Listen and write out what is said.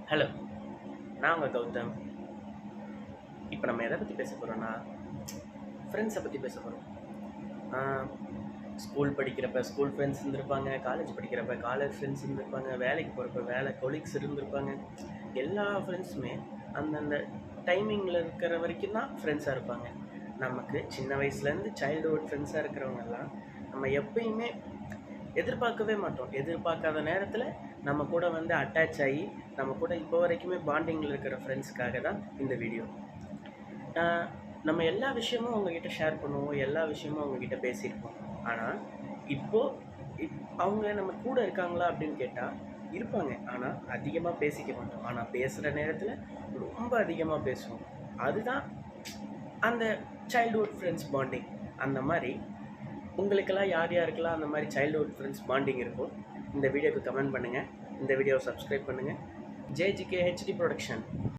Hello, நான் உங்கள் கௌதம். இப்போ நம்ம எதை பற்றி பேச போகிறோன்னா, ஃப்ரெண்ட்ஸை பற்றி பேச போகிறோம். ஸ்கூல் படிக்கிறப்ப ஸ்கூல் ஃப்ரெண்ட்ஸ் இருந்திருப்பாங்க, காலேஜ் படிக்கிறப்ப காலேஜ் ஃப்ரெண்ட்ஸ் இருந்திருப்பாங்க, வேலைக்கு போகிறப்ப வேலை கொலீக்ஸ் இருந்திருப்பாங்க. எல்லா ஃப்ரெண்ட்ஸுமே அந்தந்த டைமிங்கில் இருக்கிற வரைக்கும் தான் ஃப்ரெண்ட்ஸாக இருப்பாங்க. நமக்கு சின்ன வயசுலேருந்து சைல்டுஹுட் ஃப்ரெண்ட்ஸாக இருக்கிறவங்கெல்லாம் நம்ம எப்பயுமே எதிர்பார்க்கவே மாட்டோம். எதிர்பார்க்காத நேரத்தில் நம்ம கூட வந்து அட்டாச் ஆகி நம்ம கூட இப்போ வரைக்குமே பாண்டிங்கில் இருக்கிற ஃப்ரெண்ட்ஸ்க்காக தான் இந்த வீடியோ. நம்ம எல்லா விஷயமும் அவங்கக்கிட்ட ஷேர் பண்ணுவோம், எல்லா விஷயமும் அவங்கக்கிட்ட பேசியிருப்போம். ஆனால் இப்போது அவங்க நம்ம கூட இருக்காங்களா அப்படின்னு கேட்டால் இருப்பாங்க. ஆனால் அதிகமாக பேசிக்க மாட்டோம். ஆனால் பேசுகிற நேரத்தில் ரொம்ப அதிகமாக பேசுவோம். அதுதான் அந்த சைல்டுஹுட் ஃப்ரெண்ட்ஸ் பாண்டிங். அந்த மாதிரி உங்களுக்கெல்லாம் யார் யாருக்கெல்லாம் அந்த மாதிரி சைல்டுஹுட் ஃப்ரெண்ட்ஸ் பாண்டிங் இருக்கும், இந்த வீடியோக்கு கமெண்ட் பண்ணுங்கள். இந்த வீடியோவை சப்ஸ்கிரைப் பண்ணுங்கள். ஜேஜிகே ஹெச்டி ப்ரொடக்ஷன்.